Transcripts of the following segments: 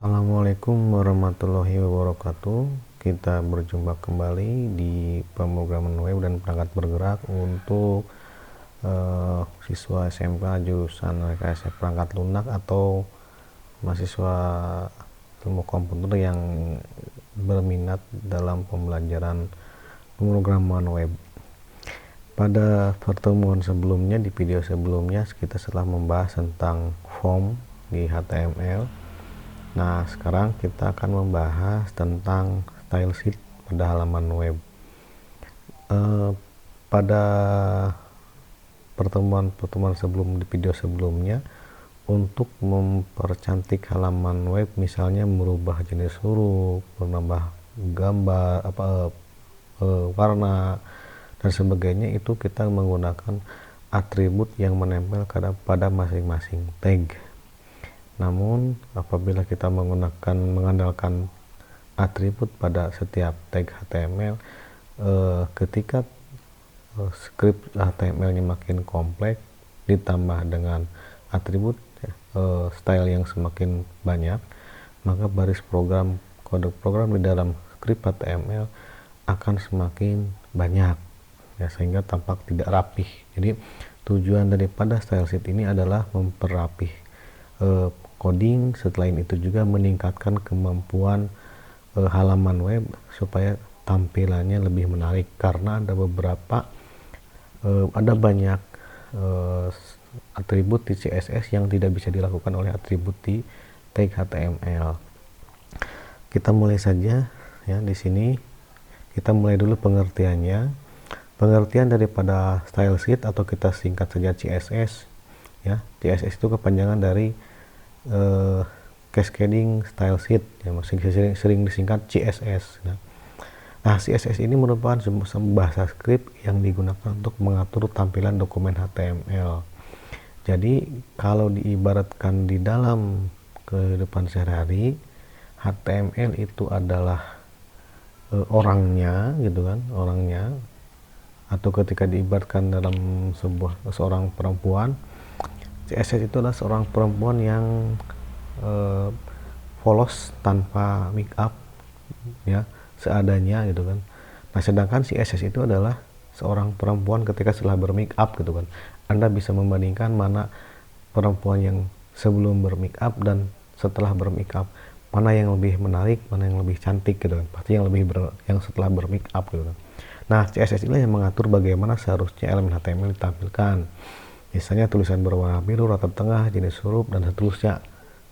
Assalamualaikum warahmatullahi wabarakatuh. Kita berjumpa kembali di pemrograman web dan perangkat bergerak untuk siswa SMK jurusan rekayasa perangkat lunak atau mahasiswa ilmu komputer yang berminat dalam pembelajaran pemrograman web. Pada pertemuan sebelumnya, di video sebelumnya, kita telah membahas tentang form di HTML. Nah, sekarang kita akan membahas tentang style sheet pada halaman web. Pada pertemuan sebelum di video sebelumnya, untuk mempercantik halaman web, misalnya merubah jenis huruf, menambah gambar, warna dan sebagainya, itu kita menggunakan atribut yang menempel pada masing-masing tag. Namun apabila kita mengandalkan atribut pada setiap tag HTML, ketika script HTML-nya makin kompleks ditambah dengan atribut style yang semakin banyak, maka baris program, kode program di dalam script HTML akan semakin banyak, ya, sehingga tampak tidak rapih. Jadi tujuan daripada style sheet ini adalah memperapih coding. Selain itu juga meningkatkan kemampuan halaman web supaya tampilannya lebih menarik, karena ada banyak atribut di CSS yang tidak bisa dilakukan oleh atribut di tag HTML. Kita mulai saja, ya. Di sini kita mulai dulu pengertiannya. Pengertian daripada style sheet, atau kita singkat saja CSS, ya. CSS itu kepanjangan dari cascading style sheet, yang sering disingkat CSS. Nah, CSS ini merupakan sebuah bahasa script yang digunakan untuk mengatur tampilan dokumen HTML. Jadi kalau diibaratkan di dalam kehidupan sehari-hari, HTML itu adalah orangnya, gitu kan, orangnya. Atau ketika diibaratkan dalam seorang perempuan, CSS itu adalah seorang perempuan yang polos, tanpa make up, ya, seadanya, gitu kan. Nah, sedangkan CSS itu adalah seorang perempuan ketika setelah bermake up, gitu kan. Anda bisa membandingkan mana perempuan yang sebelum bermake up dan setelah bermake up, mana yang lebih menarik, mana yang lebih cantik, gitu kan. Pasti yang yang setelah bermake up, gitu kan. Nah, CSS ini yang mengatur bagaimana seharusnya elemen HTML ditampilkan. Misalnya tulisan berwarna biru, rata tengah, jenis huruf, dan seterusnya.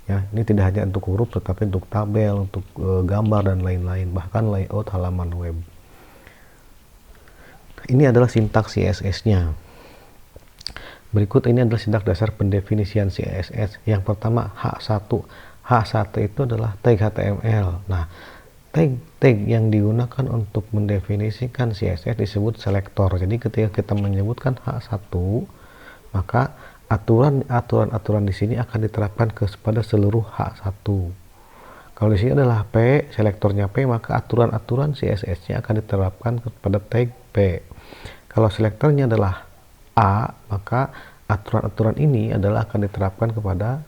Ya, ini tidak hanya untuk huruf, tetapi untuk tabel, untuk gambar dan lain-lain, bahkan layout halaman web. Ini adalah sintaks CSS-nya. Berikut ini adalah sintaks dasar pendefinisian CSS. Yang pertama, H1. H1 itu adalah tag HTML. Nah, tag yang digunakan untuk mendefinisikan CSS disebut selektor. Jadi ketika kita menyebutkan H1, maka aturan di sini akan diterapkan kepada seluruh H1. Kalau di sini adalah P, selektornya P, maka aturan-aturan CSS-nya akan diterapkan kepada tag P. Kalau selektornya adalah A, maka aturan-aturan ini adalah akan diterapkan kepada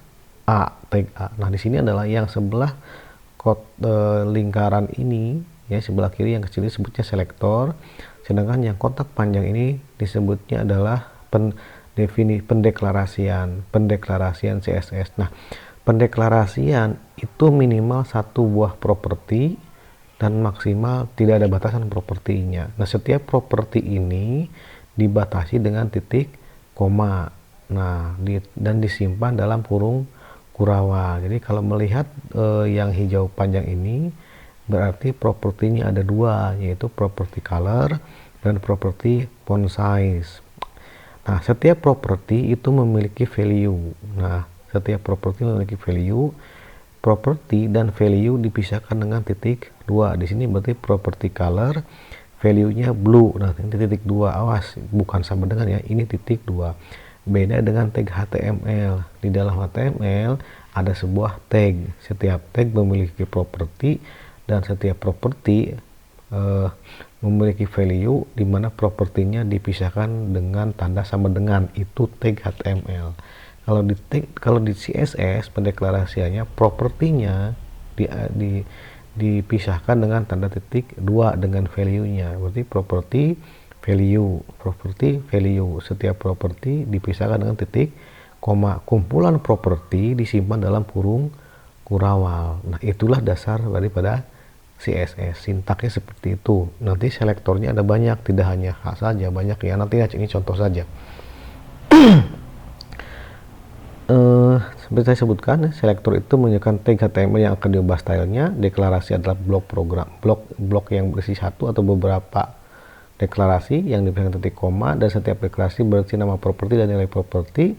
A, tag A. Nah, di sini adalah yang sebelah lingkaran ini, ya, sebelah kiri yang kecil disebutnya selektor, sedangkan yang kotak panjang ini disebutnya adalah pendeklarasian CSS. Nah, pendeklarasian itu minimal satu buah properti dan maksimal tidak ada batasan propertinya. Nah, setiap properti ini dibatasi dengan titik koma. Nah, dan disimpan dalam kurung Kurawa. Jadi kalau melihat yang hijau panjang ini, berarti propertinya ada dua, yaitu properti color dan properti font size. Nah, setiap properti itu memiliki value. Nah, setiap properti memiliki value. Properti dan value dipisahkan dengan titik 2. Di sini berarti properti color, value-nya blue. Nah, ini titik 2. Awas, bukan sama dengan, ya, ini titik 2. Beda dengan tag HTML. Di dalam HTML ada sebuah tag. Setiap tag memiliki properti, dan setiap properti memiliki value di mana propertinya dipisahkan dengan tanda sama dengan, itu tag HTML. Kalau di CSS pendeklarasiannya, propertinya dipisahkan dengan tanda titik 2 dengan value-nya. Berarti properti value. Setiap properti dipisahkan dengan titik koma. Kumpulan properti disimpan dalam kurung kurawal. Nah, itulah dasar daripada CSS. Sintaknya seperti itu. Nanti selektornya ada banyak, tidak hanya H saja, banyak ya. Nanti ini contoh saja. Seperti saya sebutkan, selektor itu menunjukkan tag HTML yang akan diubah stylenya. Deklarasi adalah blok program, blok yang berisi satu atau beberapa deklarasi yang dipisahkan titik koma, dan setiap deklarasi berisi nama properti dan nilai properti.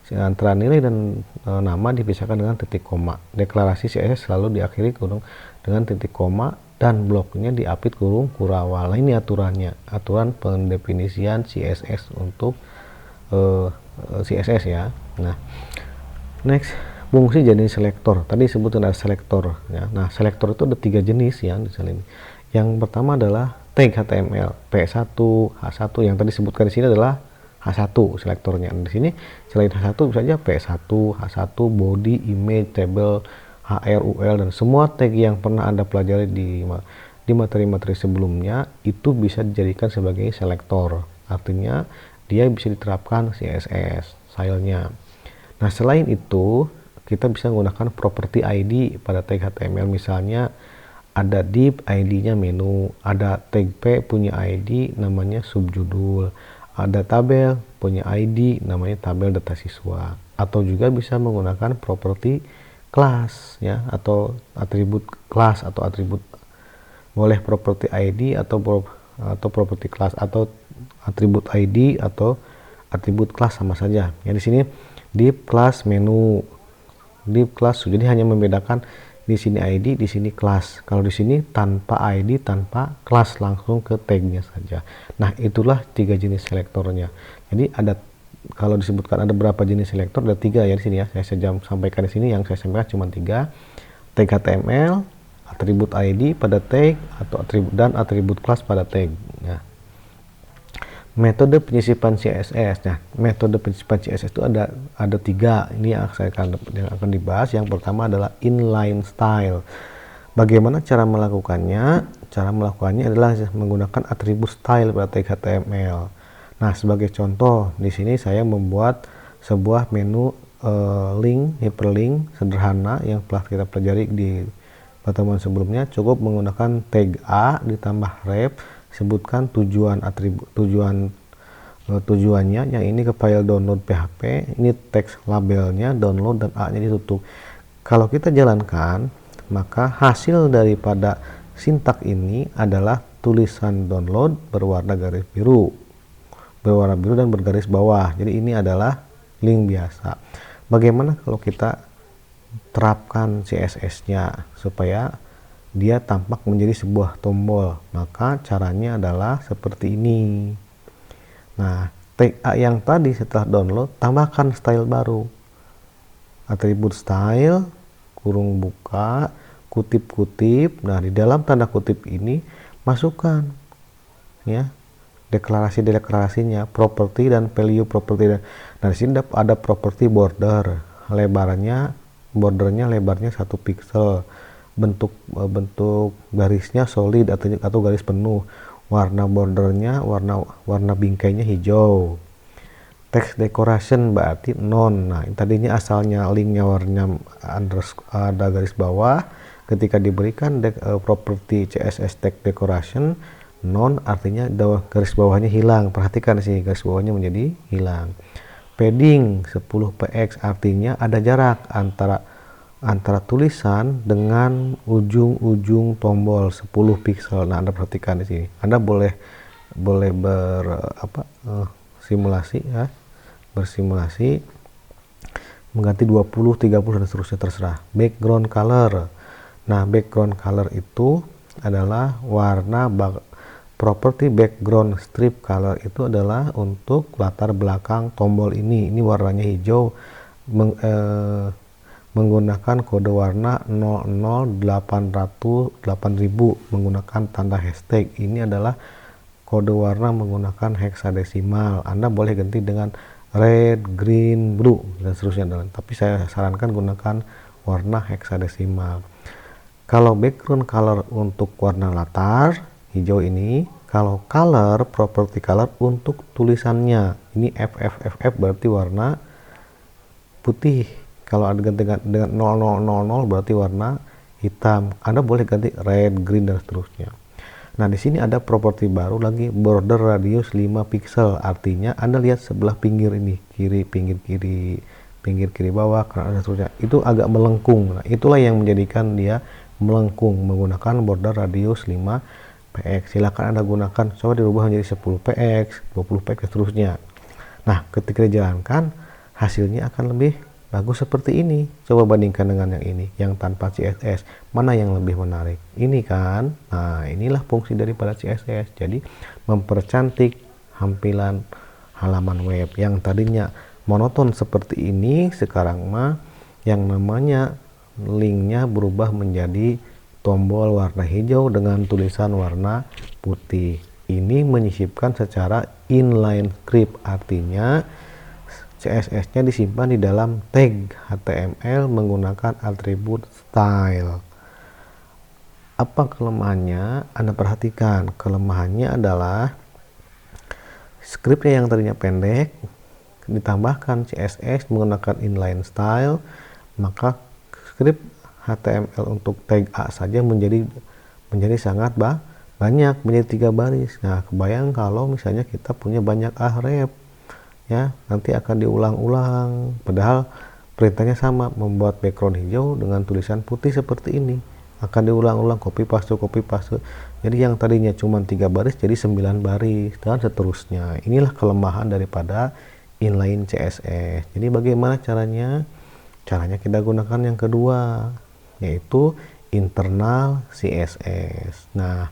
Antara nilai dan nama dipisahkan dengan titik koma. Deklarasi CSS selalu diakhiri kurung dengan titik koma dan bloknya diapit kurung kurawal. Nah, ini aturannya, aturan pendefinisian CSS untuk CSS ya. Nah, next, fungsi jenis selektor. Tadi disebutkan ada selektor ya. Nah, selektor itu ada 3 jenis ya di sini. Yang pertama adalah tag HTML P1, H1. Yang tadi disebutkan di sini adalah H1 selektornya. Di sini selain H1 bisa saja P1, H1, body, image, table, HR, UL, dan semua tag yang pernah Anda pelajari di materi-materi sebelumnya itu bisa dijadikan sebagai selektor. Artinya dia bisa diterapkan CSS filenya. Nah, selain itu kita bisa menggunakan property ID pada tag HTML. Misalnya ada div ID-nya menu, ada tag P punya ID namanya subjudul, ada tabel punya ID namanya tabel data siswa, atau juga bisa menggunakan properti kelas ya, atau atribut kelas atau atribut, boleh properti ID atau properti kelas, atau atribut ID atau atribut kelas sama saja ya. Di sini div kelas menu, div kelas, jadi hanya membedakan di sini ID, di sini kelas. Kalau di sini tanpa ID, tanpa kelas, langsung ke tagnya saja. Nah, itulah 3 jenis selektornya. Jadi ada, kalau disebutkan ada berapa jenis selektor, ada 3 ya di sini ya. Saya sampaikan di sini, yang saya sampaikan cuma 3. Tag HTML, atribut ID pada tag, atau atribut kelas pada tag. Nah, metode penyisipan CSS. Nah, metode penyisipan CSS itu ada 3. Ini yang akan dibahas. Yang pertama adalah inline style. Bagaimana cara melakukannya? Cara melakukannya adalah menggunakan atribut style pada tag HTML. Nah, sebagai contoh di sini saya membuat sebuah menu link, hyperlink sederhana yang telah kita pelajari di pertemuan sebelumnya. Cukup menggunakan tag A ditambah ref, sebutkan tujuannya, yang ini ke file download PHP, ini teks labelnya download, dan A-nya ditutup. Kalau kita jalankan, maka hasil daripada sintak ini adalah tulisan download berwarna biru dan bergaris bawah. Jadi ini adalah link biasa. Bagaimana kalau kita terapkan CSS-nya supaya dia tampak menjadi sebuah tombol? Maka caranya adalah seperti ini. Nah, tag A yang tadi setelah download, tambahkan style baru, atribut style, kurung buka, kutip-kutip. Nah, di dalam tanda kutip ini masukkan ya deklarasinya, properti dan value properti. Nah, di sini ada properti bordernya lebarnya 1 pixel, bentuk garisnya solid atau garis penuh, warna bordernya warna bingkainya hijau, text decoration berarti non. Nah, tadinya asalnya linknya warna ada garis bawah, ketika diberikan properti CSS text decoration non, artinya garis bawahnya hilang. Perhatikan sih, garis bawahnya menjadi hilang. Padding 10 px artinya ada jarak antara tulisan dengan ujung tombol 10 pixel. Nah, Anda perhatikan di sini. Anda boleh simulasi ya, bersimulasi mengganti 20, 30 dan seterusnya, terserah. Background color. Nah, background color itu adalah warna properti background strip color itu adalah untuk latar belakang tombol ini. Ini warnanya hijau, menggunakan kode warna 008000 menggunakan tanda hashtag. Ini adalah kode warna menggunakan heksadesimal. Anda boleh ganti dengan red, green, blue dan seterusnya. Tapi saya sarankan gunakan warna heksadesimal. Kalau background color untuk warna latar hijau ini, kalau color property color untuk tulisannya ini FFFF berarti warna putih. Kalau ada ganti dengan 0000 berarti warna hitam. Anda boleh ganti red, green dan seterusnya. Nah, di sini ada properti baru lagi, border radius 5 pixel. Artinya Anda lihat sebelah pinggir ini, pinggir kiri bawah, kanan dan seterusnya. Itu agak melengkung. Nah, itulah yang menjadikan dia melengkung menggunakan border radius 5 px. Silakan Anda gunakan, coba dirubah menjadi 10 px, 20 px dan seterusnya. Nah, ketika dijalankan hasilnya akan lebih bagus seperti ini. Coba bandingkan dengan yang ini, yang tanpa CSS. Mana yang lebih menarik? Ini kan? Nah, inilah fungsi daripada CSS. Jadi, mempercantik tampilan halaman web yang tadinya monoton seperti ini, sekarang mah yang namanya linknya berubah menjadi tombol warna hijau dengan tulisan warna putih. Ini menyisipkan secara inline script, artinya CSS-nya disimpan di dalam tag HTML menggunakan atribut style. Apa kelemahannya? Anda perhatikan, kelemahannya adalah scriptnya yang tadinya pendek ditambahkan CSS menggunakan inline style, maka script HTML untuk tag A saja menjadi sangat banyak, menjadi 3 baris. Nah, kebayang kalau misalnya kita punya banyak href, ya nanti akan diulang-ulang, padahal perintahnya sama, membuat background hijau dengan tulisan putih seperti ini, akan diulang-ulang, copy paste. Jadi yang tadinya cuma 3 baris jadi 9 baris dan seterusnya. Inilah kelemahan daripada inline CSS. Jadi bagaimana caranya? Caranya kita gunakan yang kedua, yaitu internal CSS. Nah,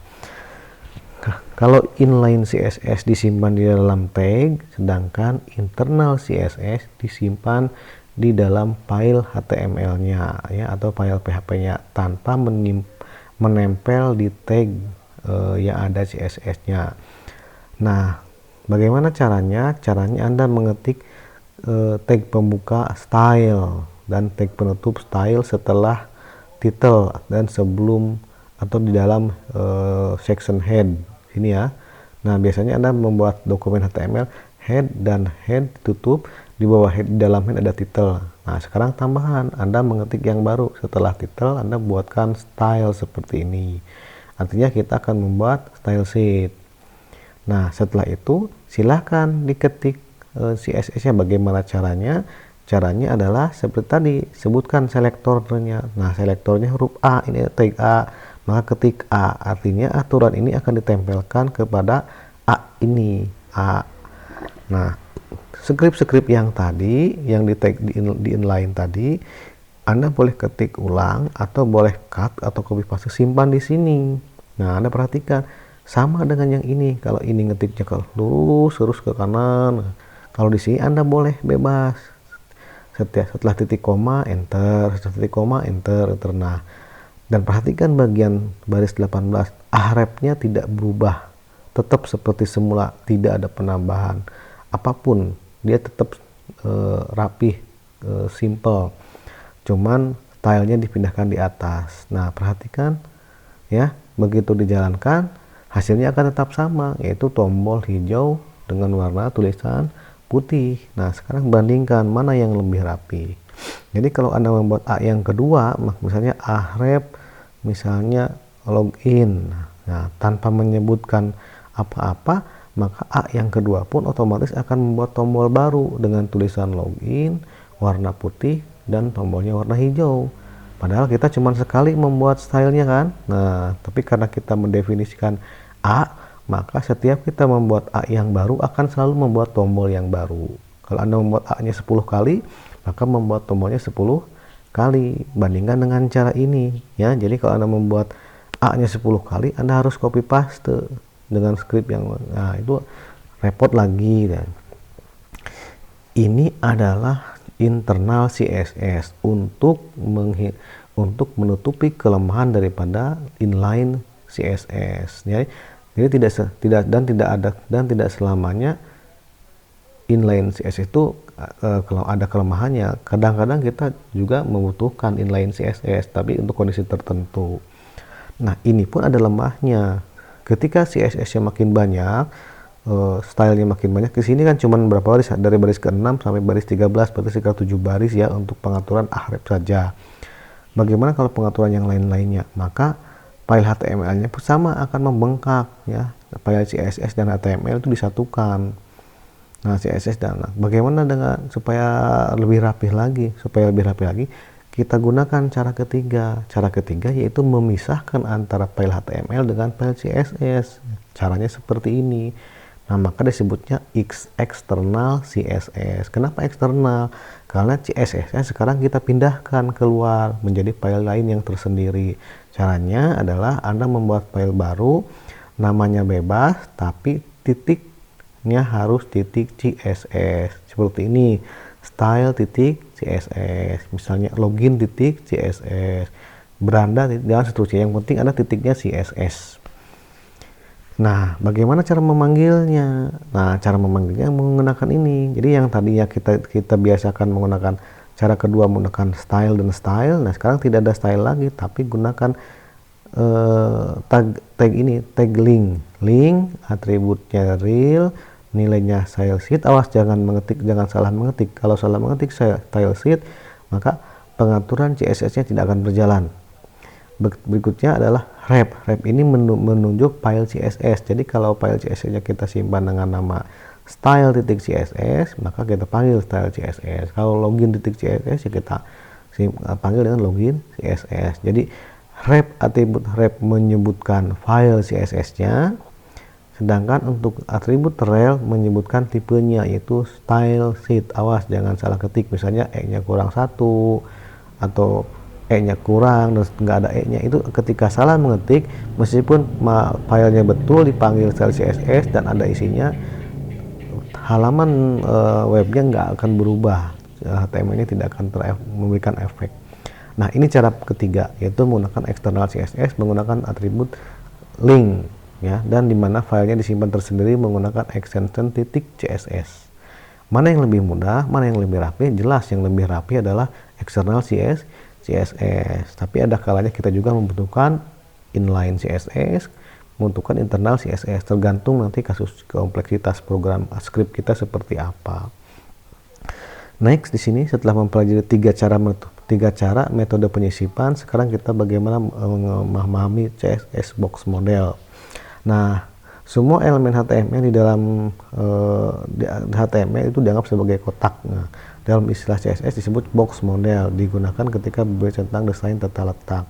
kalau inline CSS disimpan di dalam tag, sedangkan internal CSS disimpan di dalam file HTML-nya, ya, atau file PHP-nya tanpa menempel di tag yang ada CSS-nya. Nah, bagaimana caranya? Caranya Anda mengetik tag pembuka style dan tag penutup style setelah title dan sebelum atau di dalam section head ini ya. Nah, biasanya Anda membuat dokumen HTML head dan head tutup, di bawah head, di dalam head ada title. Nah, sekarang tambahan, Anda mengetik yang baru, setelah title Anda buatkan style seperti ini. Artinya kita akan membuat style sheet. Nah, setelah itu silahkan diketik CSS-nya. Bagaimana caranya? Caranya adalah seperti tadi, sebutkan selektornya. Nah, selektornya huruf A, ini tag A, maka ketik A, artinya aturan ini akan ditempelkan kepada A ini, A. Nah, script yang tadi, yang di tag di inline tadi, Anda boleh ketik ulang atau boleh cut atau copy paste, simpan di sini. Nah, Anda perhatikan sama dengan yang ini. Kalau ini ngetiknya ke lurus terus ke kanan, kalau di sini Anda boleh bebas. Setelah titik koma enter, setelah titik koma enter. Nah, dan perhatikan bagian baris 18, hrefnya tidak berubah, tetap seperti semula, tidak ada penambahan apapun, dia tetap rapih, simple, cuman stylenya dipindahkan di atas. Nah, perhatikan ya, begitu dijalankan hasilnya akan tetap sama, yaitu tombol hijau dengan warna tulisan putih. Nah, sekarang bandingkan mana yang lebih rapi. Jadi kalau Anda membuat A yang kedua, misalnya ahref, misalnya login, nah tanpa menyebutkan apa-apa, maka A yang kedua pun otomatis akan membuat tombol baru dengan tulisan login, warna putih, dan tombolnya warna hijau. Padahal kita cuma sekali membuat stylenya kan. Nah, tapi karena kita mendefinisikan A, maka setiap kita membuat A yang baru akan selalu membuat tombol yang baru. Kalau Anda membuat A nya 10 kali, maka membuat tombolnya 10 kali. Bandingkan dengan cara ini ya. Jadi kalau Anda membuat A nya 10 kali, Anda harus copy paste dengan script yang, nah itu repot lagi. Dan ini adalah internal CSS untuk menutupi kelemahan daripada inline CSS ya. Jadi tidak selamanya inline CSS itu kalau ada kelemahannya, kadang-kadang kita juga membutuhkan inline CSS, tapi untuk kondisi tertentu. Nah, ini pun ada lemahnya. Ketika CSS-nya makin banyak, stylenya makin banyak, di sini kan cuma berapa baris, dari baris ke-6 sampai baris 13, berarti sekitar 7 baris ya untuk pengaturan ahref saja. Bagaimana kalau pengaturan yang lain-lainnya? Maka file HTML-nya sama akan membengkak ya. File CSS dan HTML itu disatukan. Nah, CSS dan bagaimana dengan supaya lebih rapi lagi? Supaya lebih rapi lagi, kita gunakan cara ketiga. Cara ketiga yaitu memisahkan antara file HTML dengan file CSS. Caranya seperti ini. Nah, maka disebutnya external CSS. Kenapa eksternal? Karena CSS-nya sekarang kita pindahkan keluar menjadi file lain yang tersendiri. Caranya adalah Anda membuat file baru, namanya bebas, tapi titiknya harus titik CSS. Seperti ini, style titik CSS. Misalnya login titik CSS, beranda dan seterusnya. Yang penting ada titiknya CSS. Nah, bagaimana cara memanggilnya? Nah, cara memanggilnya menggunakan ini. Jadi yang tadinya kita biasakan menggunakan cara kedua menggunakan style dan style. Nah, sekarang tidak ada style lagi, tapi gunakan tag ini, tag link. Link atributnya real, nilainya style sheet. Awas jangan salah mengetik. Kalau salah mengetik style sheet, maka pengaturan CSS-nya tidak akan berjalan. Berikutnya adalah rep. Rep ini menunjuk file CSS. Jadi kalau file CSS-nya kita simpan dengan nama style.css, maka kita panggil style CSS. Kalau login.css ya kita panggil dengan login CSS. Jadi rep, atribut rep menyebutkan file CSS-nya, sedangkan untuk atribut rel menyebutkan tipenya, yaitu style sheet. Awas jangan salah ketik, misalnya e-nya kurang 1 atau e-nya kurang dan nggak ada e-nya. Itu ketika salah mengetik, meskipun filenya betul dipanggil style CSS dan ada isinya, halaman webnya nggak akan berubah, HTML-nya tidak akan memberikan efek. Nah, ini cara ketiga, yaitu menggunakan external CSS menggunakan atribut link ya, dan dimana filenya disimpan tersendiri menggunakan extension .css. Mana yang lebih mudah, mana yang lebih rapi? Jelas yang lebih rapi adalah external CSS, tapi ada kalanya kita juga membutuhkan inline CSS, membutuhkan internal CSS, tergantung nanti kasus kompleksitas program script kita seperti apa. Next, di sini setelah mempelajari tiga cara metode penyisipan, sekarang kita bagaimana memahami CSS box model. Nah, semua elemen HTML di dalam HTML itu dianggap sebagai kotak. Nah, dalam istilah CSS disebut box model, digunakan ketika berbicara tentang desain tata letak.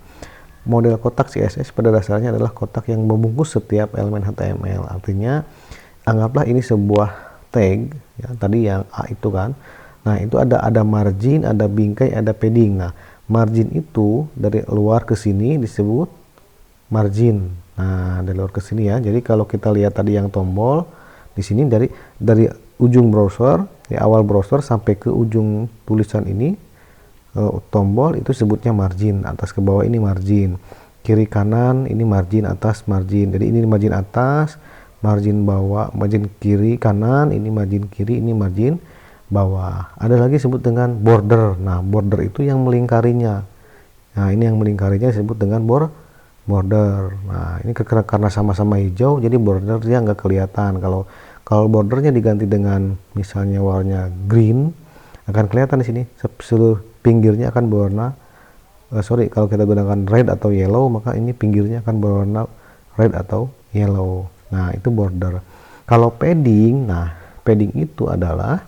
Model kotak CSS pada dasarnya adalah kotak yang membungkus setiap elemen HTML. Artinya, anggaplah ini sebuah tag, ya, tadi yang A itu kan. Nah, itu ada margin, ada bingkai, ada padding. Nah, margin itu dari luar ke sini disebut margin. Nah, dari luar ke sini ya. Jadi kalau kita lihat tadi yang tombol di sini dari ujung browser, di awal browser sampai ke ujung tulisan ini, tombol itu sebutnya margin. Atas ke bawah ini margin, kiri kanan ini margin, atas margin. Jadi ini margin atas, margin bawah, margin kiri kanan, ini margin kiri, ini margin bawah. Ada lagi disebut dengan border. Nah, border itu yang melingkarinya. Nah, ini yang melingkarinya disebut dengan border. Nah, ini karena sama-sama hijau, jadi bordernya nggak kelihatan. Kalau bordernya diganti dengan misalnya warna green, akan kelihatan di sini. Seluruh pinggirnya akan berwarna kalau kita gunakan red atau yellow, maka ini pinggirnya akan berwarna red atau yellow. Nah, itu border. Kalau padding, nah padding itu adalah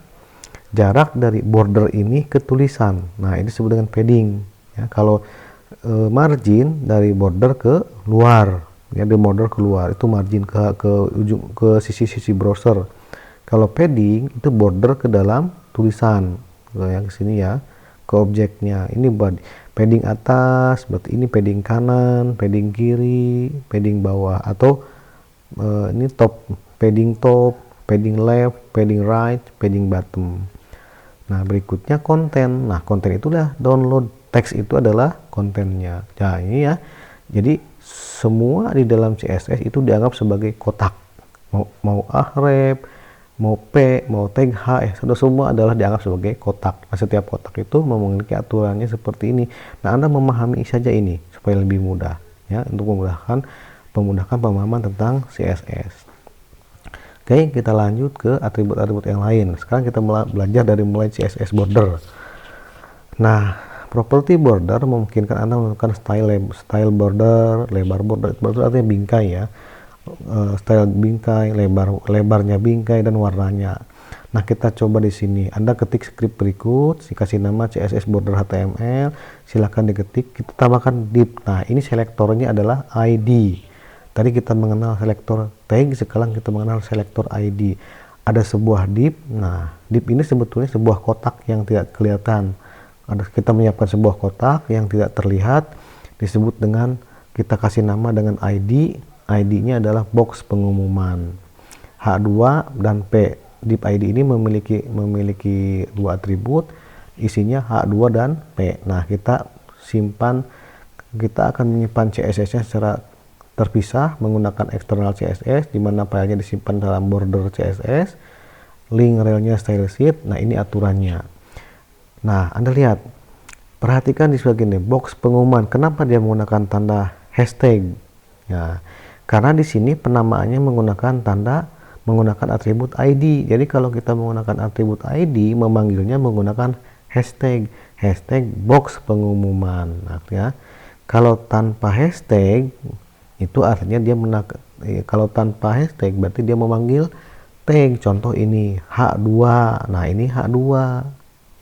jarak dari border ini ke tulisan. Nah, ini disebut dengan padding. Ya, kalau margin dari border ke luar, ya, dari border keluar itu margin ke ujung, ke sisi-sisi browser. Kalau padding itu border ke dalam tulisan, yang sini ya, ke objeknya. Ini padding atas, berarti ini padding kanan, padding kiri, padding bawah, atau ini padding top, padding left, padding right, padding bottom. Nah, berikutnya konten. Nah, konten itulah download, teks itu adalah kontennya. Nah, ini ya. Jadi semua di dalam CSS itu dianggap sebagai kotak. Mau ahref, mau P, mau tag H, sudah semua adalah dianggap sebagai kotak. Nah, setiap kotak itu memiliki aturannya seperti ini. Nah, Anda memahami saja ini supaya lebih mudah, ya, untuk memudahkan pemahaman tentang CSS. Oke, kita lanjut ke atribut-atribut yang lain. Sekarang kita belajar dari mulai CSS border. Nah, properti border memungkinkan Anda melakukan style border, lebar border. Border artinya bingkai, ya. Style bingkai, lebarnya bingkai, dan warnanya. Nah, kita coba di sini. Anda ketik script berikut, dikasih nama CSS border HTML, silakan diketik, kita tambahkan div. Nah, ini selektornya adalah ID. Tadi kita mengenal selektor tag, sekarang kita mengenal selektor ID. Ada sebuah div. Nah, div ini sebetulnya sebuah kotak yang tidak kelihatan. Kita menyiapkan sebuah kotak yang tidak terlihat, disebut dengan, kita kasih nama dengan ID. ID-nya adalah box pengumuman. H2 dan P. Div ID ini memiliki dua atribut, isinya H2 dan P. Nah, kita akan menyimpan CSS-nya secara terpisah menggunakan eksternal CSS, di mana filenya disimpan dalam border CSS, link relnya style sheet. Nah, ini aturannya. Nah, Anda lihat, perhatikan di sebagian ini, box pengumuman. Kenapa dia menggunakan tanda hashtag? Ya, karena di sini penamaannya menggunakan atribut ID. Jadi kalau kita menggunakan atribut ID, memanggilnya menggunakan hashtag box pengumuman. Artinya kalau tanpa hashtag, itu artinya kalau tanpa hashtag berarti dia memanggil tag. Contoh ini H2. Nah, ini H2,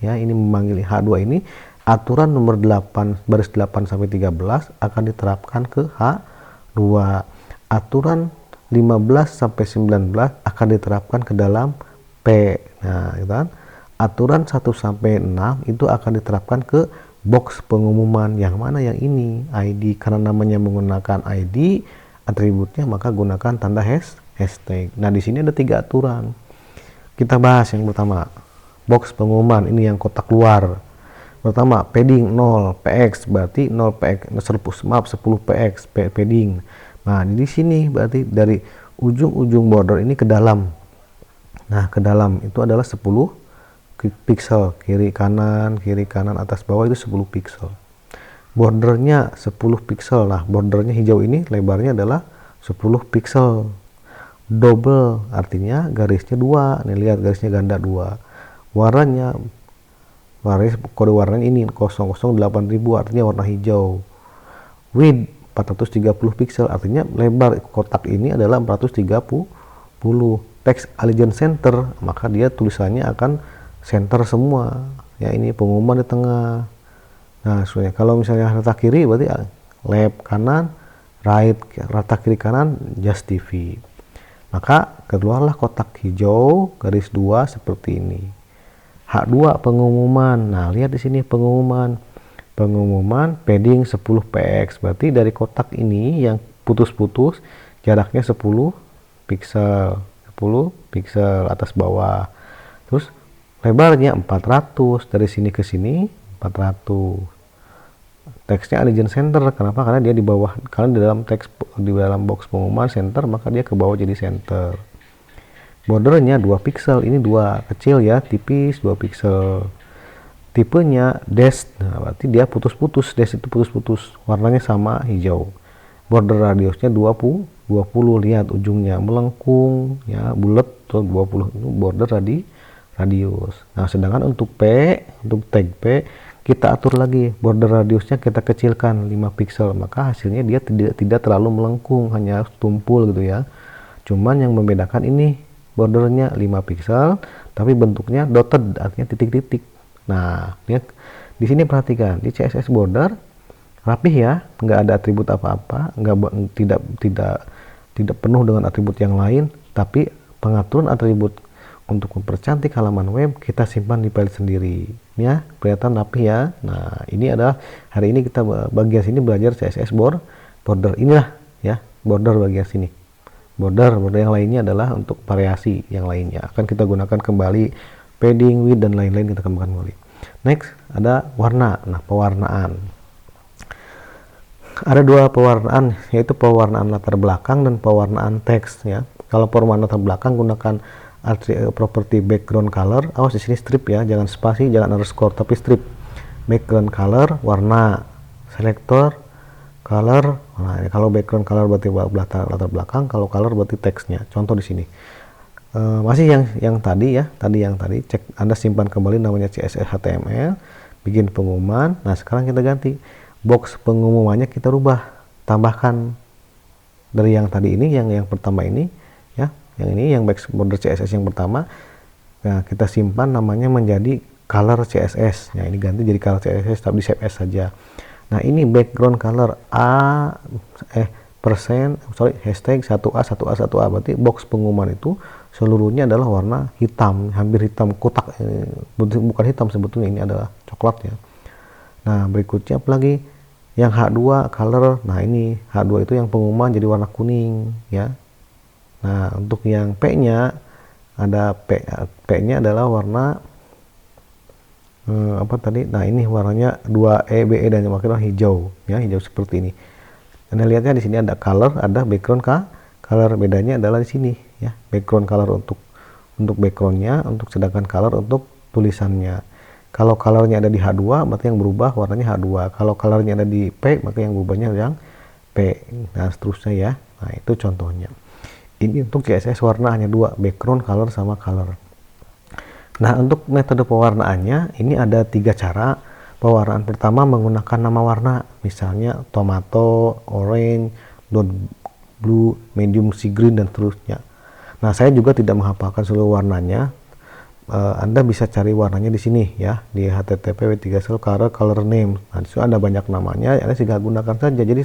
ya, ini memanggil H2. Ini aturan nomor 8 baris 8 sampai 13 akan diterapkan ke H2. Aturan 15 sampai 19 akan diterapkan ke dalam P. Nah, gitu kan. Aturan 1 sampai 6 itu akan diterapkan ke box pengumuman. Yang mana yang ini? ID. Karena namanya menggunakan ID atributnya, maka gunakan tanda hashtag. Nah, di sini ada 3 aturan. Kita bahas yang pertama, box pengumuman. Ini yang kotak luar. Pertama, padding 0 px, berarti 0 px, 10 px padding. Nah, di sini berarti dari ujung-ujung border ini ke dalam. Nah, ke dalam itu adalah 10 pixel, kiri kanan, atas bawah itu 10 pixel. Bordernya 10 pixel. Nah, bordernya hijau ini lebarnya adalah 10 pixel. Double artinya garisnya 2. Nih, lihat garisnya ganda 2. Warnanya, kode warnanya ini 008.000, artinya warna hijau. Width 430 pixel, artinya lebar kotak ini adalah 430. Text allegiance center, maka dia tulisannya akan center semua, ya. Ini pengumuman di tengah. Nah, sebenarnya kalau misalnya rata kiri berarti left kanan, right, rata kiri kanan just TV. Maka keluarlah kotak hijau garis 2 seperti ini. H2 pengumuman. Nah, lihat di sini pengumuman padding 10 px, berarti dari kotak ini yang putus-putus jaraknya 10 pixel atas bawah. Terus lebarnya 400, dari sini ke sini 400. Teksnya allegiance center. Kenapa? Karena dia di bawah, karena di dalam box pengumuman center, maka dia ke bawah jadi center. Bordernya 2 pixel, ini 2 kecil, ya, tipis, 2 pixel. Tipenya dash. Nah, berarti dia putus-putus, dash itu putus-putus. Warnanya sama, hijau. Border radiusnya 20, lihat ujungnya melengkung, ya, bulat tuh 20. Itu border radius. Nah, sedangkan untuk tag P, kita atur lagi border radiusnya, kita kecilkan 5 pixel, maka hasilnya dia tidak terlalu melengkung, hanya tumpul gitu, ya. Cuman yang membedakan ini bordernya 5 pixel tapi bentuknya dotted, artinya titik-titik. Nah, lihat di sini, perhatikan di CSS border rapih, ya, nggak ada atribut apa-apa, tidak penuh dengan atribut yang lain, tapi pengaturan atribut untuk mempercantik halaman web kita simpan di file sendiri, ya. Kelihatan rapi, ya. Nah, ini adalah hari ini kita bagian sini belajar CSS border. Inilah, ya, border bagian sini. Border yang lainnya adalah untuk variasi yang lainnya. Akan kita gunakan kembali padding, width, dan lain-lain kita kembangkan kembali. Next, ada warna. Nah, pewarnaan. Ada 2 pewarnaan, yaitu pewarnaan latar belakang dan pewarnaan teks, ya. Kalau pewarnaan latar belakang gunakan properti background color. Awas di sini strip ya, jangan spasi, jangan underscore, tapi strip. Background color warna, selector color. Nah, kalau background color berarti latar belakang, kalau color berarti teksnya. Contoh di sini. Masih yang tadi ya, yang tadi cek, Anda simpan kembali namanya CSS HTML, bikin pengumuman. Nah, sekarang kita ganti box pengumumannya, kita rubah, tambahkan dari yang tadi ini, yang pertama ini ya, yang ini yang back border CSS yang pertama. Nah, kita simpan namanya menjadi color CSS. Nah, ini ganti jadi color CSS tapi di save as saja. Nah, ini background color hashtag 1A berarti box pengumuman itu seluruhnya adalah warna hitam, hampir hitam kotak, bukan hitam sebetulnya, ini adalah coklat ya. Nah, berikutnya apa lagi, yang H2 color. Nah, ini H2 itu yang pengumuman jadi warna kuning ya. Nah, untuk yang P-nya ada P-nya adalah warna apa tadi. Nah, ini warnanya 2E, BE dan yang wakilnya hijau ya, hijau seperti ini. Anda lihatnya di sini ada color, ada background color. Bedanya adalah di sini ya, background color untuk backgroundnya, sedangkan color untuk tulisannya. Kalau colornya ada di H2 berarti yang berubah warnanya H2. Kalau colornya ada di P maka yang berubahnya yang P. Nah, seterusnya ya. Nah, itu contohnya. Ini untuk CSS warna hanya dua, background color sama color. Nah, untuk metode pewarnaannya ini ada 3 cara. Pewarnaan pertama menggunakan nama warna, misalnya tomato, orange, blue, medium sea green dan seterusnya. Nah, saya juga tidak menghafalkan seluruh warnanya. Anda bisa cari warnanya di sini ya, di http color name. Nah, di situ ada banyak namanya, Anda tinggal gunakan saja. Jadi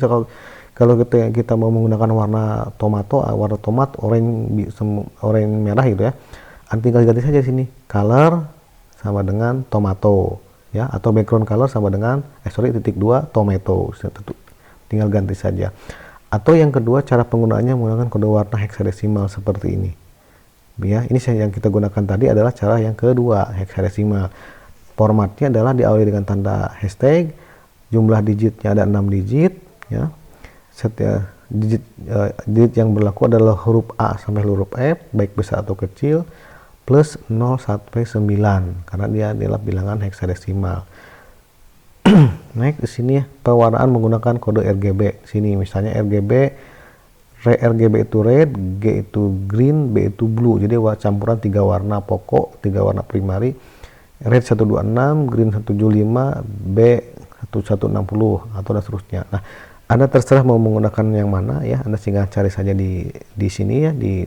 kalau kita mau menggunakan warna tomato, warna tomat, orange merah gitu ya, Anda tinggal ganti saja di sini color sama dengan tomato ya, atau background color sama dengan .2 tomato, tinggal ganti saja. Atau yang kedua, cara penggunaannya menggunakan kode warna heksadesimal seperti ini ya. Ini yang kita gunakan tadi adalah cara yang kedua, heksadesimal. Formatnya adalah diawali dengan tanda hashtag, jumlah digitnya ada 6 digit ya. Setiap digit yang berlaku adalah huruf A sampai huruf F, baik besar atau kecil, plus 0 sampai 9 karena dia adalah bilangan heksadesimal. Naik ke sini ya, pewarnaan menggunakan kode RGB. Sini misalnya RGB itu red, G itu green, B itu blue. Jadi campuran 3 warna pokok, 3 warna primary. Red 126, green 175, B 1160 atau dan seterusnya. Nah, Anda terserah mau menggunakan yang mana ya. Anda tinggal cari saja di sini ya, di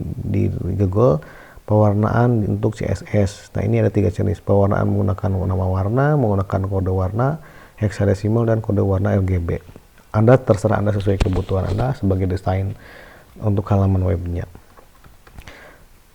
Google pewarnaan untuk CSS. Nah, ini ada 3 jenis pewarnaan menggunakan nama warna, menggunakan kode warna heksadesimal dan kode warna RGB. Anda terserah, Anda sesuai kebutuhan Anda sebagai desain untuk halaman webnya.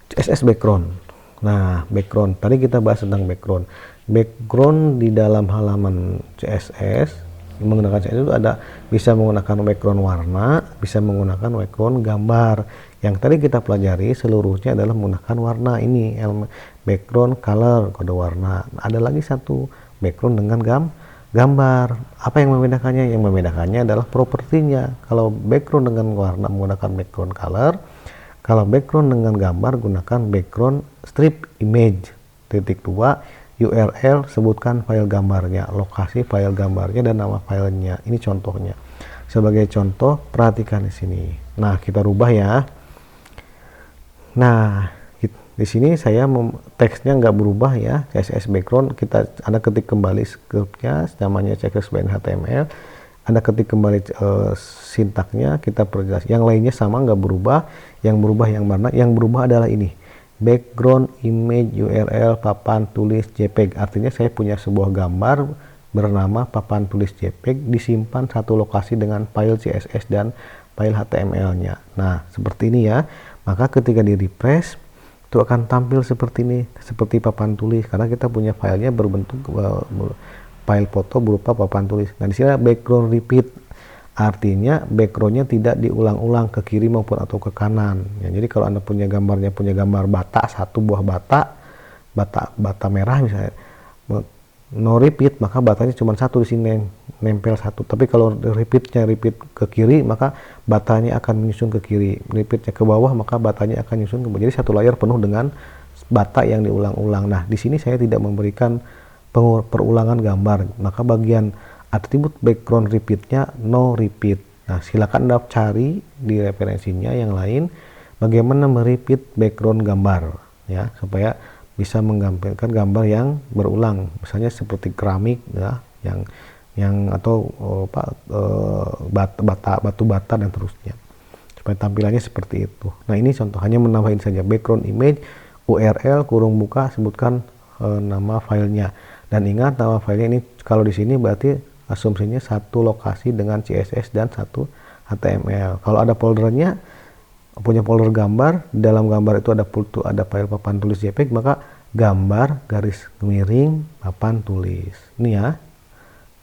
CSS background. Nah, background tadi kita bahas tentang background di dalam halaman CSS. Menggunakan CSS itu ada bisa menggunakan background warna, bisa menggunakan background gambar. Yang tadi kita pelajari seluruhnya adalah menggunakan warna. Ini background color, kode warna. Ada lagi satu, background dengan gambar. Apa yang membedakannya? Yang membedakannya adalah propertinya. Kalau background dengan warna menggunakan background color, kalau background dengan gambar gunakan background strip image. Titik 2 URL, sebutkan file gambarnya, lokasi file gambarnya dan nama filenya. Ini contohnya. Sebagai contoh, perhatikan di sini. Nah, kita rubah ya. Nah, di sini saya teksnya nggak berubah ya, CSS background. Anda ketik kembali scriptnya, namanya CSS HTML. Anda ketik kembali sintaknya, kita perjelas. Yang lainnya sama, nggak berubah. Yang berubah yang mana? Yang berubah adalah ini. Background image URL papan tulis JPEG. Artinya saya punya sebuah gambar bernama papan tulis JPEG disimpan satu lokasi dengan file CSS dan file HTML-nya. Nah, seperti ini ya. Maka ketika di refresh itu akan tampil seperti ini, seperti papan tulis karena kita punya filenya berbentuk file foto berupa papan tulis. Nah, di sini ada background repeat. Artinya backgroundnya tidak diulang-ulang ke kiri maupun atau ke kanan ya. Jadi kalau Anda punya gambar bata, satu buah bata merah misalnya, no repeat, maka batanya cuma satu di sini, nempel satu. Tapi kalau repeat ke kiri, maka batanya akan menyusun ke kiri. Repeatnya ke bawah, maka batanya akan menyusun ke bawah. Jadi satu layar penuh dengan bata yang diulang-ulang. Nah, di sini saya tidak memberikan perulangan gambar, maka bagian atribut background repeatnya no repeat. Nah, silakan Anda cari di referensinya yang lain bagaimana merepeat background gambar ya, supaya bisa menggambarkan gambar yang berulang, misalnya seperti keramik ya, yang atau batu bata dan terusnya, supaya tampilannya seperti itu. Nah, ini contoh, hanya menambahin saja background image, URL kurung buka, sebutkan nama filenya, dan ingat nama filenya ini kalau di sini berarti asumsinya satu lokasi dengan CSS dan satu HTML. Kalau ada foldernya, punya folder gambar, di dalam gambar itu ada file papan tulis JPEG, maka gambar garis miring papan tulis ini ya.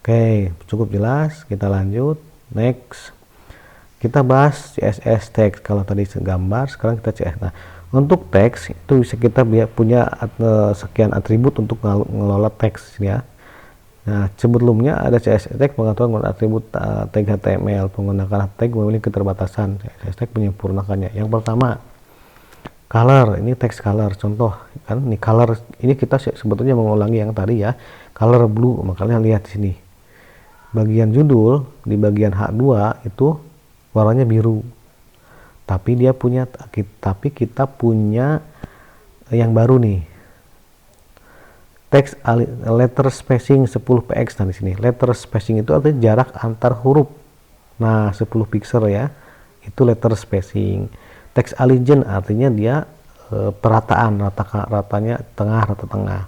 Oke, cukup jelas, kita lanjut next. Kita bahas CSS text. Kalau tadi gambar, sekarang kita CSS. Nah, untuk teks itu bisa kita punya sekian atribut untuk ngelola teks ya. Nah, sebelumnya ada CSS tag mengatur atribut tag HTML. Menggunakan tag memiliki keterbatasan. CSS tag menyempurnakannya. Yang pertama, color. Ini text color. Contoh kan, ini color. Ini kita sebetulnya mengulangi yang tadi ya. Color blue. Makanya lihat di sini. Bagian judul di bagian H2 itu warnanya biru. Tapi kita punya yang baru nih. Text letter spacing 10 px. Nah, di sini letter spacing itu artinya jarak antar huruf. Nah, 10 pixel ya. Itu letter spacing. Text allegiance artinya dia perataan, ratanya tengah, rata tengah.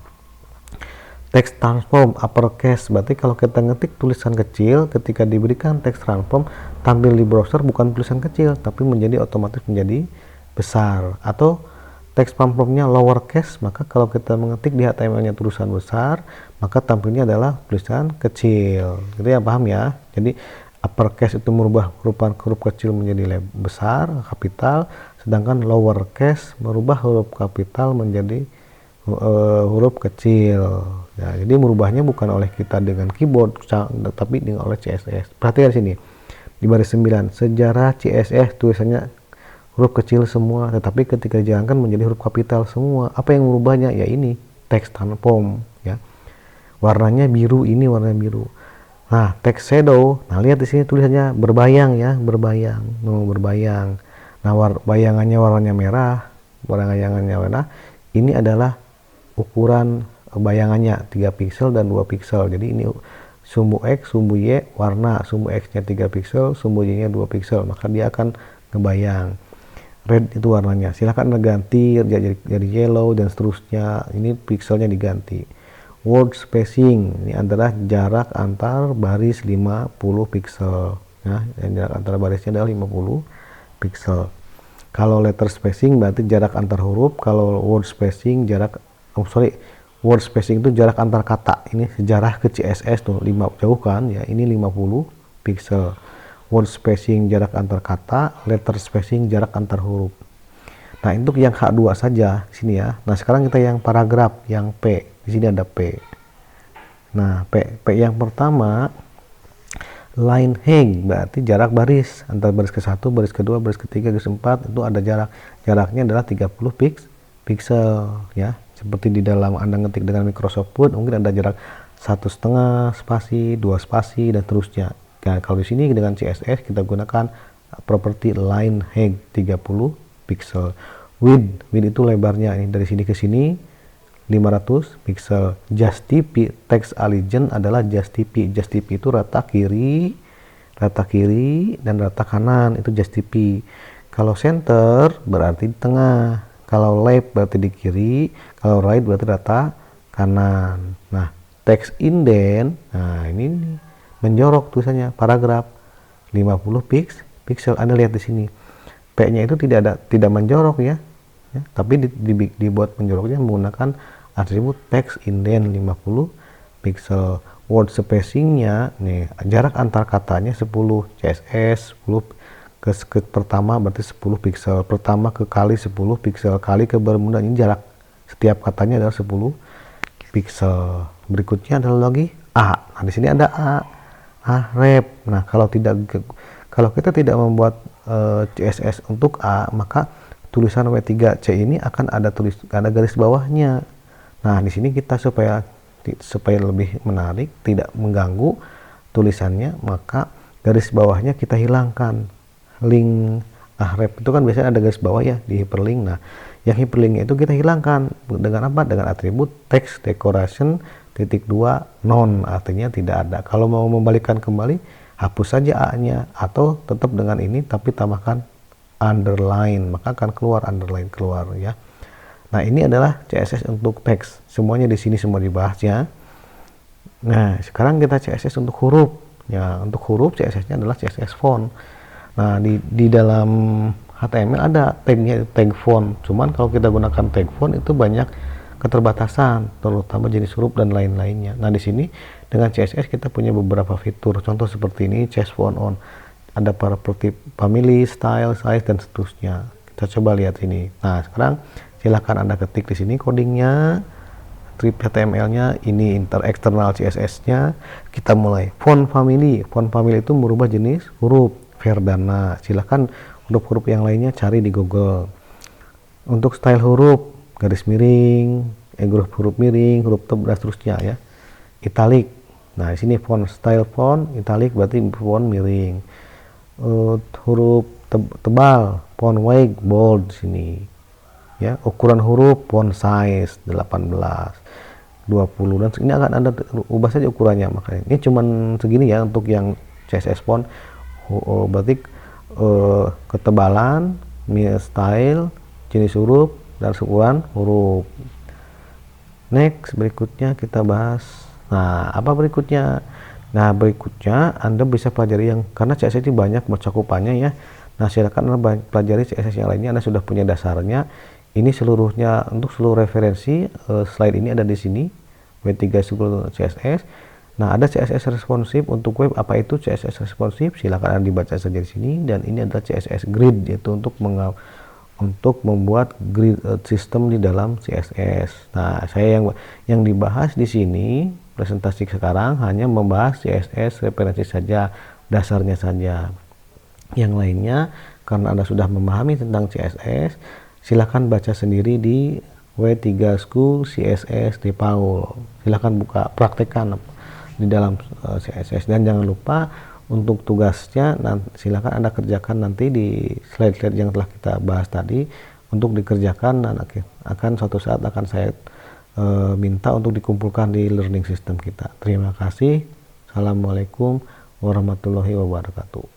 Text transform uppercase berarti kalau kita ngetik tulisan kecil, ketika diberikan text transform tampil di browser bukan tulisan kecil tapi otomatis menjadi besar. Atau text transformnya lowercase, maka kalau kita mengetik di HTML-nya tulisan besar, maka tampilnya adalah tulisan kecil. Gitu ya, paham ya? Jadi uppercase itu merubah huruf kecil menjadi besar, kapital, sedangkan lowercase merubah huruf kapital menjadi huruf kecil. Nah, jadi merubahnya bukan oleh kita dengan keyboard, tapi oleh CSS. Perhatikan sini di baris 9, sejarah CSS tulisannya huruf kecil semua, tetapi ketika dijalankan menjadi huruf kapital semua. Apa yang merubahnya? Ya ini text transform ya. Warnanya biru, ini warna biru. Nah, text shadow. Nah, lihat di sini tulisannya berbayang ya, berbayang. Nah, bayangannya warnanya merah, bayangannya merah. Ini adalah ukuran bayangannya 3 pixel dan 2 pixel. Jadi ini sumbu X, sumbu Y, warna sumbu X nya 3 pixel, sumbu Y nya 2 pixel, maka dia akan ngebayang. Red itu warnanya, silahkan ganti jadi yellow dan seterusnya. Ini pixelnya diganti. Word spacing ini adalah jarak antar baris 50 pixel ya, dan jarak antar barisnya adalah 50 pixel. Kalau letter spacing berarti jarak antar huruf. Kalau word spacing word spacing itu jarak antar kata. Ini sejarah ke CSS tuh 5 jauh kan ya, ini 50 pixel. Word spacing jarak antar kata, letter spacing jarak antar huruf. Nah, untuk yang H2 saja sini ya. Nah, sekarang kita yang paragraf, yang P. Di sini ada P. Nah, P yang pertama line height berarti jarak baris antar baris ke-1, baris ke-2, baris ke-3, baris ke-4 itu ada jarak. Jaraknya adalah 30 pixel ya. Seperti di dalam Anda ngetik dengan Microsoft Word, mungkin ada jarak 1,5 spasi, 2 spasi dan terusnya. Nah, kalau di sini dengan CSS kita gunakan properti line height 30 pixel. Width itu lebarnya ini dari sini ke sini 500 pixel. Justifi text allegiance adalah justifi. Justifi itu rata kiri dan rata kanan, itu justifi. Kalau center berarti di tengah. Kalau left berarti di kiri, kalau right berarti rata kanan. Nah, text indent, nah ini menjorok tulisannya, paragraf 50 pixel. Anda lihat di sini. P-nya itu tidak menjorok ya, tapi dibuat menjoroknya menggunakan atribut text indent 50 pixel. Word spacing-nya nih, jarak antar katanya 10 CSS, 10 ke pertama berarti 10 pixel, pertama ke kali 10 pixel, kali ke bermuda, ini jarak setiap katanya adalah 10 pixel. Berikutnya adalah lagi A. Nah, di sini ada rep. Nah, kalau kita tidak membuat CSS untuk A, maka tulisan W3C ini akan ada garis bawahnya. Nah, di sini kita supaya lebih menarik, tidak mengganggu tulisannya, maka garis bawahnya kita hilangkan. Link href itu kan biasanya ada garis bawah ya di hyperlink. Nah, yang hyperlinknya itu kita hilangkan dengan apa? Dengan atribut text decoration .2 non, artinya tidak ada. Kalau mau membalikkan kembali, hapus saja A-nya, atau tetap dengan ini tapi tambahkan underline, maka akan keluar underline keluar ya. Nah, ini adalah CSS untuk teks. Semuanya di sini semua dibahas ya. Nah, sekarang kita CSS untuk huruf. Ya, untuk huruf CSS-nya adalah CSS font. Nah, di dalam HTML ada tagnya, tag font. Cuman kalau kita gunakan tag font itu banyak keterbatasan, terutama jenis huruf dan lain-lainnya. Nah, di sini dengan CSS kita punya beberapa fitur. Contoh seperti ini, change font on. Ada property family, style, size, dan seterusnya. Kita coba lihat ini. Nah, sekarang silahkan Anda ketik di sini codingnya, script HTML-nya, ini eksternal CSS-nya. Kita mulai. Font family. Font family itu merubah jenis huruf. Verdana. Silahkan huruf-huruf yang lainnya cari di Google. Untuk style huruf, garis miring, huruf miring, huruf tebal, dan seterusnya ya. Italic. Nah, di sini font style font italic berarti font miring. Huruf tebal, font wide, bold di sini. Ya, ukuran huruf font size 18, 20, dan ini akan Anda ubah saja ukurannya. Makanya ini cuman segini ya untuk yang CSS font. Berarti ketebalan, style, jenis huruf, dan ukuran huruf. Next, berikutnya kita bahas. Nah, apa berikutnya? Nah, berikutnya Anda bisa pelajari karena CSS ini banyak cakupannya ya. Nah, silakan Anda pelajari CSS yang lainnya. Anda sudah punya dasarnya. Ini seluruhnya untuk seluruh referensi. Slide ini ada di sini. W3 School CSS. Nah, ada CSS responsif untuk web. Apa itu CSS responsif? Silakan Anda dibaca saja di sini. Dan ini adalah CSS grid, yaitu untuk membuat grid sistem di dalam CSS. Nah, saya yang dibahas di sini presentasi sekarang hanya membahas CSS referensi saja, dasarnya saja. Yang lainnya, karena Anda sudah memahami tentang CSS, silakan baca sendiri di W3 School CSS di Paul. Silakan buka, praktekkan di dalam CSS, dan jangan lupa untuk tugasnya silakan Anda kerjakan nanti di slide-slide yang telah kita bahas tadi untuk dikerjakan, dan akan suatu saat akan saya minta untuk dikumpulkan di learning system kita. Terima kasih. Assalamualaikum warahmatullahi wabarakatuh.